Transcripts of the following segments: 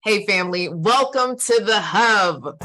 Hey, family, welcome to the Hub.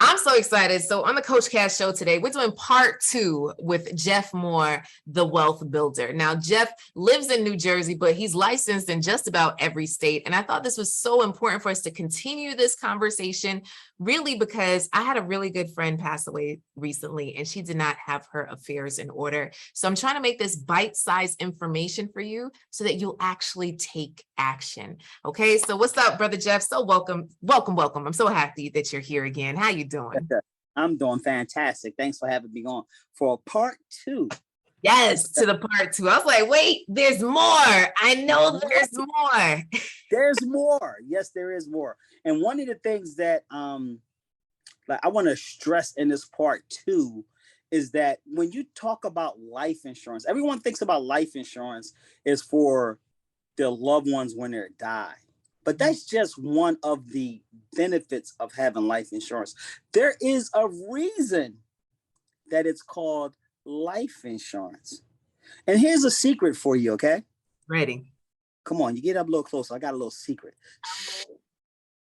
I'm so excited. So on the Coach Cash show today, we're doing part 2 with Jeff Moore, the wealth builder. Now, Jeff lives in New Jersey, but he's licensed in just about every state. And I thought this was so important for us to continue this conversation, really, because I had a really good friend pass away recently, and she did not have her affairs in order. So I'm trying to make this bite-sized information for you so that you'll actually take action. Okay, so what's up, Brother Jeff? So welcome. I'm so happy that you're here again. How you doing? I'm doing fantastic. Thanks for having me on for part 2. Yes, to the part 2. I was like, wait, there's more. I know there's more. There's more. Yes, there is more. And one of the things that like I want to stress in this part 2 is that when you talk about life insurance, everyone thinks about life insurance is for their loved ones when they die. But that's just one of the benefits of having life insurance. There is a reason that it's called life insurance. And here's a secret for you, okay? Ready. Come on, you get up a little closer. I got a little secret.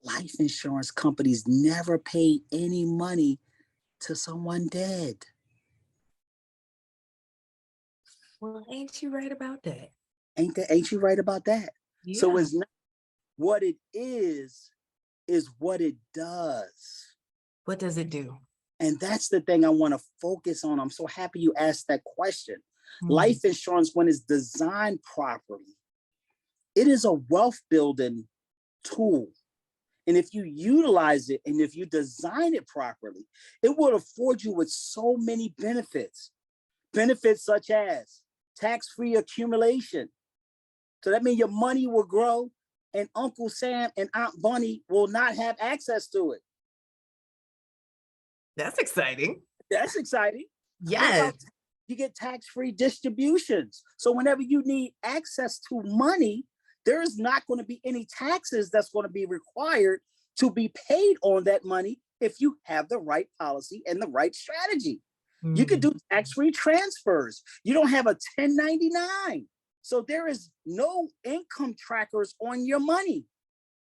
Life insurance companies never pay any money to someone dead. Well, ain't you right about that? Ain't you right about that? Yeah. So it's not what it is what it does. What does it do? And that's the thing I want to focus on. I'm so happy you asked that question. Life insurance, when it's designed properly, it is a wealth building tool. And if you utilize it and if you design it properly, it will afford you with so many benefits. Benefits such as tax-free accumulation. So that means your money will grow and Uncle Sam and Aunt Bunny will not have access to it. That's exciting. That's exciting. Yes. You get tax-free distributions. So whenever you need access to money, there is not going to be any taxes that's going to be required to be paid on that money if you have the right policy and the right strategy. You can do tax-free transfers. You don't have a 1099. So there is no income trackers on your money.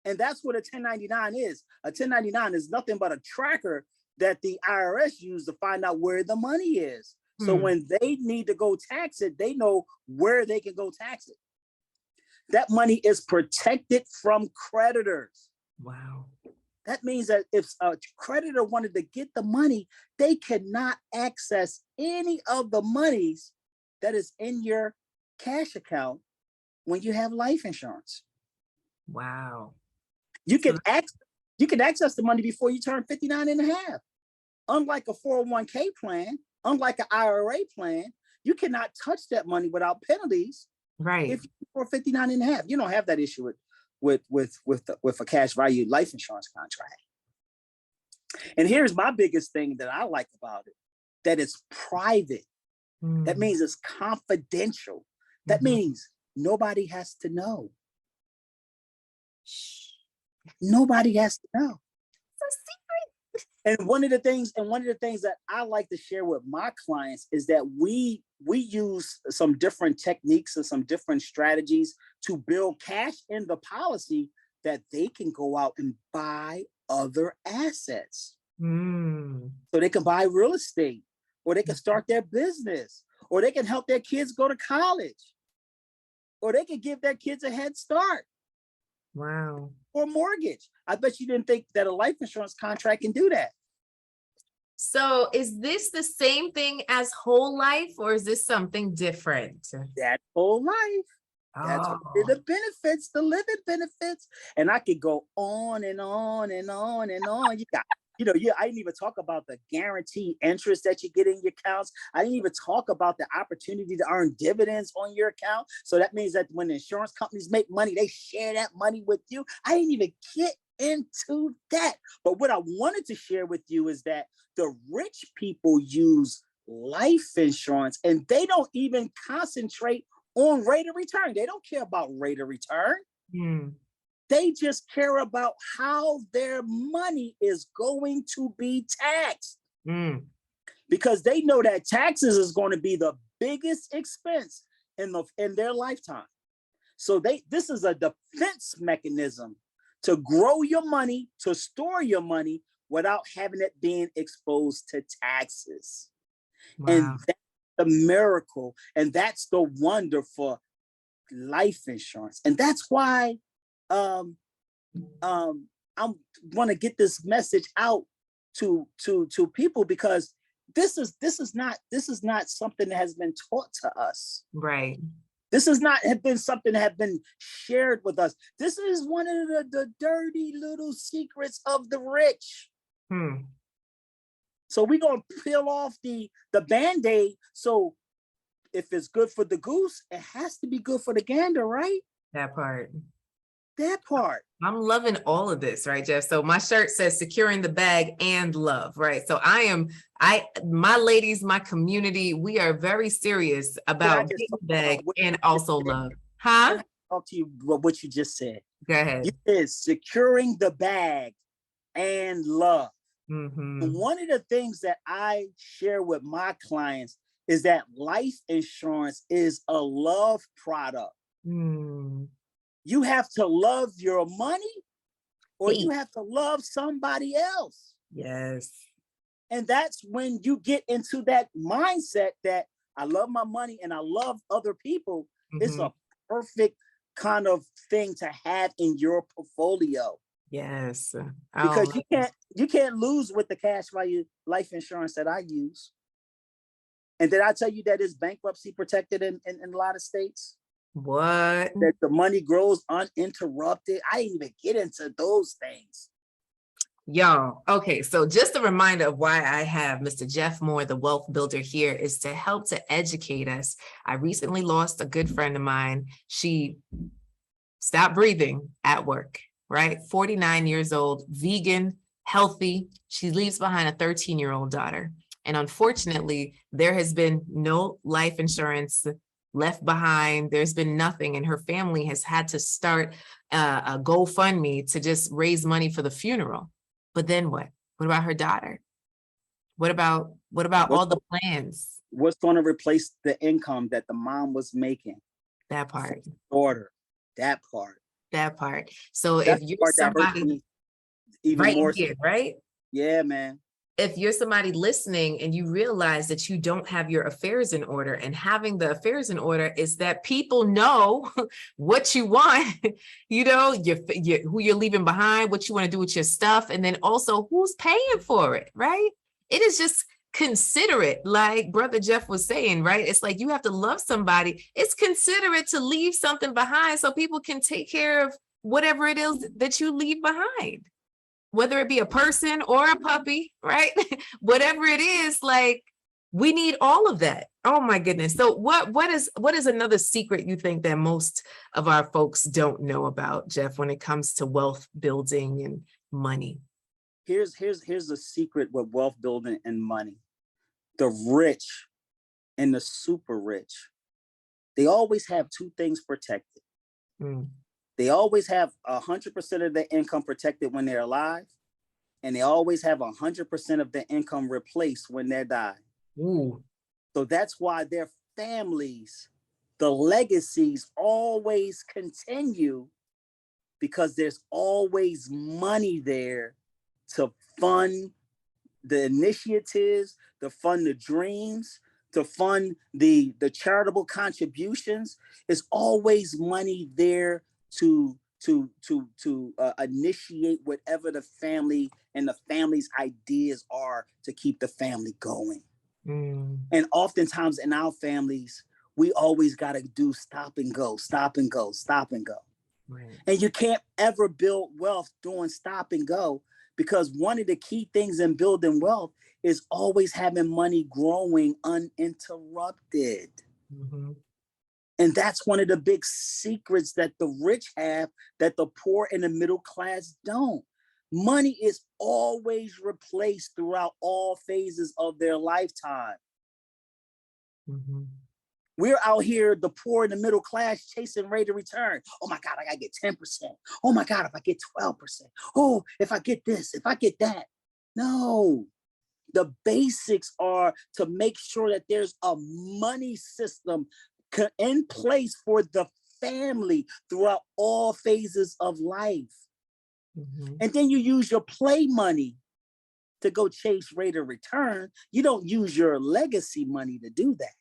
And that's what a 1099 is. A 1099 is nothing but a tracker that the IRS use to find out where the money is. So when they need to go tax it, they know where they can go tax it. That money is protected from creditors. Wow. That means that if a creditor wanted to get the money, they cannot access any of the monies that is in your cash account when you have life insurance. Wow. You can access the money before you turn 59 and a half. Unlike a 401k plan, unlike an IRA plan, you cannot touch that money without penalties. Right. If you're 59 and a half, you don't have that issue with a cash value life insurance contract. And here's my biggest thing that I like about it, that it's private. That means it's confidential. That means nobody has to know. Nobody has to know. It's a secret. And one of the things that I like to share with my clients is that we use some different techniques and some different strategies to build cash in the policy that they can go out and buy other assets. So they can buy real estate, or they can start their business, or they can help their kids go to college, or they can give their kids a head start. Wow. Or mortgage. I bet you didn't think that a life insurance contract can do that. So is this the same thing as whole life, or is this something different? That's whole life. That's the benefits, the living benefits. And I could go on and on and on and on. I didn't even talk about the guaranteed interest that you get in your accounts. I didn't even talk about the opportunity to earn dividends on your account. So that means that when the insurance companies make money, they share that money with you. I didn't even get into that. But what I wanted to share with you is that the rich people use life insurance and they don't even concentrate on rate of return. They don't care about rate of return. Mm, They just care about how their money is going to be taxed mm, because they know that taxes is going to be the biggest expense in their lifetime. So this is a defense mechanism to grow your money, to store your money without having it being exposed to taxes. And wow. that's the miracle, and that's the wonder for life insurance. And that's why I want to get this message out to people because this is not something that has been taught to us. Right. This has not have been something that have been shared with us. This is one of the dirty little secrets of the rich. Hmm. So we're gonna peel off the band-aid. So if it's good for the goose, it has to be good for the gander, right? That part. That part. I'm loving all of this, right, Jeff? So my shirt says securing the bag and love, right? So my ladies, my community, we are very serious Can I about just getting talk the bag about what and you just also said? love. Can Huh? I talk to you about what you just said? Go You ahead. said securing the bag and love. And Mm-hmm. one of the things that I share with my clients is that life insurance is a love product. Mm. You have to love your money or you Hey. have to love somebody else. Yes. And that's when you get into that mindset that I love my money and I love other people. It's Mm-hmm. a perfect kind of thing to have in your portfolio Yes. Oh, because you can't lose with the cash value life insurance that I use. And did I tell you that it's bankruptcy protected in a lot of states? what? That the money grows uninterrupted. I didn't even get into those things. Y'all, okay, so just a reminder of why I have Mr. Jeff Moore, the wealth builder, here is to help to educate us. I recently lost a good friend of mine. She stopped breathing at work, right? 49 years old, vegan, healthy. She leaves behind a 13-year-old daughter. And unfortunately, there has been no life insurance left behind. There's been nothing. And her family has had to start a GoFundMe to just raise money for the funeral. But then what? What about her daughter? What about What's, all the plans? what's going to replace the income that the mom was making? That part, Daughter, that part. that part. So if That's the you're part that hurts somebody me even right more. here, right? Yeah, man. If you're somebody listening and you realize that you don't have your affairs in order, and having the affairs in order is that people know what you want, you know, who you're leaving behind, what you want to do with your stuff, and then also who's paying for it, right? It is just considerate, like Brother Jeff was saying, right? It's like you have to love somebody. It's considerate to leave something behind so people can take care of whatever it is that you leave behind, whether it be a person or a puppy, right? Whatever it is, like we need all of that. Oh my goodness. So what is another secret you think that most of our folks don't know about, Jeff, when it comes to wealth building and money? Here's the secret with wealth building and money. The rich and the super rich, they always have two things protected. Mm. They always have 100% of their income protected when they're alive, and they always have 100% of their income replaced when they die. Ooh. So that's why their families, the legacies always continue because there's always money there to fund the initiatives, to fund the dreams, to fund the charitable contributions. There's always money there to initiate whatever the family and the family's ideas are to keep the family going. Mm. And oftentimes in our families, we always got to do stop and go, stop and go, stop and go. Right. And you can't ever build wealth doing stop and go, because one of the key things in building wealth is always having money growing uninterrupted. Mm-hmm. And that's one of the big secrets that the rich have that the poor and the middle class don't. Money is always replaced throughout all phases of their lifetime. Mhm. We're out here, the poor and the middle class, chasing rate of return. Oh my God, I gotta get 10%. Oh my God, if I get 12%. Oh, if I get this, if I get that. No, the basics are to make sure that there's a money system in place for the family throughout all phases of life. Mhm. And then you use your play money to go chase rate of return. You don't use your legacy money to do that.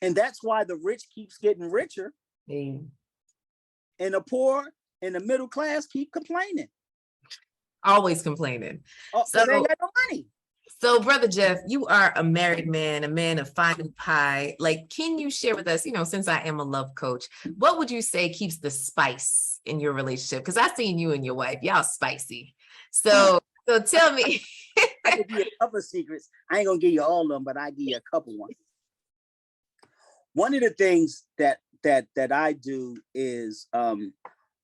And that's why the rich keeps getting richer Yeah. and the poor and the middle class keep complaining. Always complaining. Oh, because they ain't So, got no money. so brother Jeff, you are a married man, a man of fine pie. Like, can you share with us, since I am a love coach, what would you say keeps the spice in your relationship? Because I seen you and your wife, y'all spicy. So tell me. I can give you a couple of secrets. I ain't gonna give you all of them, but I give you a couple ones. One of the things that I do is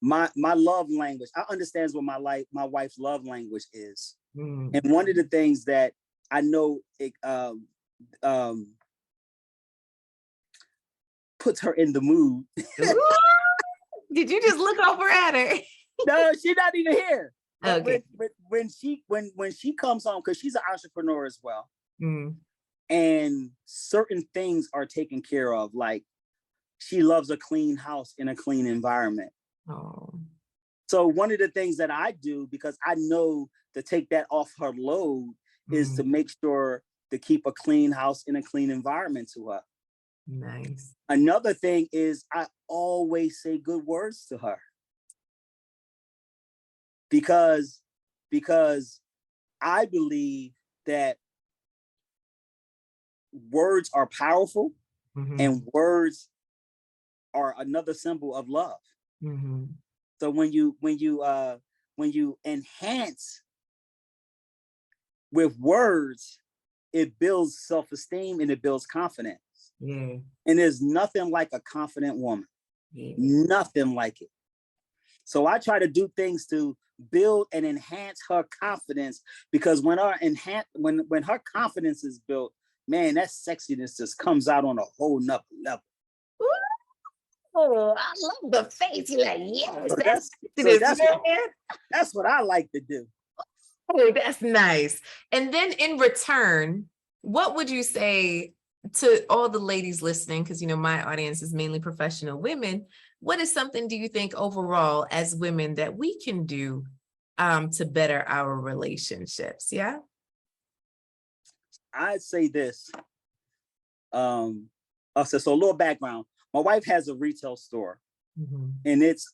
my love language. I understand what my wife's love language is. Mm. And one of the things that I know it puts her in the mood. Ooh, did you just look over at her? No, she's not even here. But Okay. when she comes home, because she's an entrepreneur as well, Mm. and certain things are taken care of, like she loves a clean house in a clean environment. Oh. So one of the things that I do, because I know to take that off her load, is to make sure to keep a clean house in a clean environment to her. Nice. Another thing is I always say good words to her. Because I believe that words are powerful, Mhm. and words are another symbol of love. Mhm. So when you enhance with words, it builds self-esteem and it builds confidence. Yeah. And there's nothing like a confident woman. Yeah. Nothing like it. So I try to do things to build and enhance her confidence, because when her confidence is built, man, that sexiness just comes out on a whole nother level. Oh, I love the face. You're like, yes, So that's that's what I like to do. Oh, that's nice. And then in return, what would you say to all the ladies listening? Because my audience is mainly professional women. What is something do you think overall as women that we can do to better our relationships? Yeah. I'd say this. So a little background. My wife has a retail store, Mhm. and it's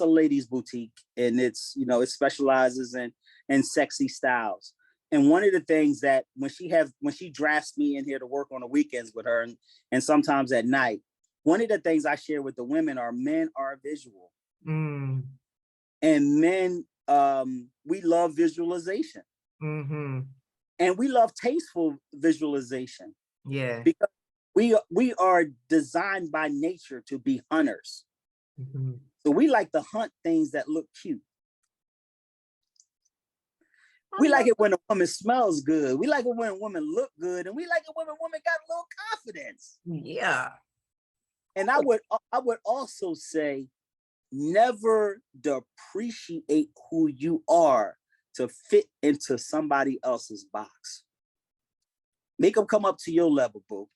a ladies boutique, and it specializes in sexy styles. And one of the things that when she drafts me in here to work on the weekends with her, and sometimes at night, one of the things I share with the women are men are visual. Mm. And men, we love visualization. Mm-hmm. And we love tasteful visualization, Yeah. because we are designed by nature to be hunters. Mm-hmm. So we like to hunt things that look cute. We like it when a woman smells good. We like it when a woman look good, and we like it when a woman got a little confidence. Yeah. And I would also say, never depreciate who you are to fit into somebody else's box. Make them come up to your level, boo.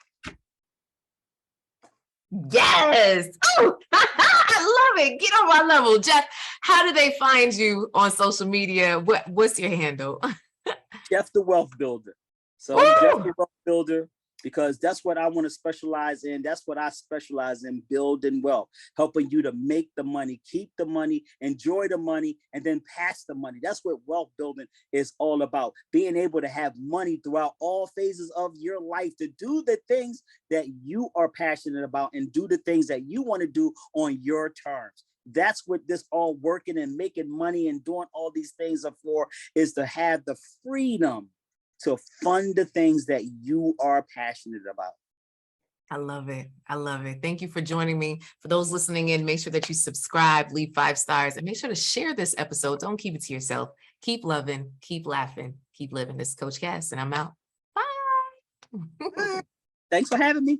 Yes. Oh, I love it. Get on my level. Jeff, how do they find you on social media? What's your handle? Jeff the Wealth Builder. So I'm Jeff the Wealth Builder, because that's what I want to specialize in. That's what I specialize in, building wealth, helping you to make the money, keep the money, enjoy the money, and then pass the money. That's what wealth building is all about. Being able to have money throughout all phases of your life to do the things that you are passionate about and do the things that you want to do on your terms. That's what this all working and making money and doing all these things are for, is to have the freedom to fund the things that you are passionate about. I love it. I love it. Thank you for joining me. For those listening in, make sure that you subscribe, leave 5 stars, and make sure to share this episode. Don't keep it to yourself. Keep loving, keep laughing, keep living. This is Coach Cass, and I'm out. Bye. Thanks for having me.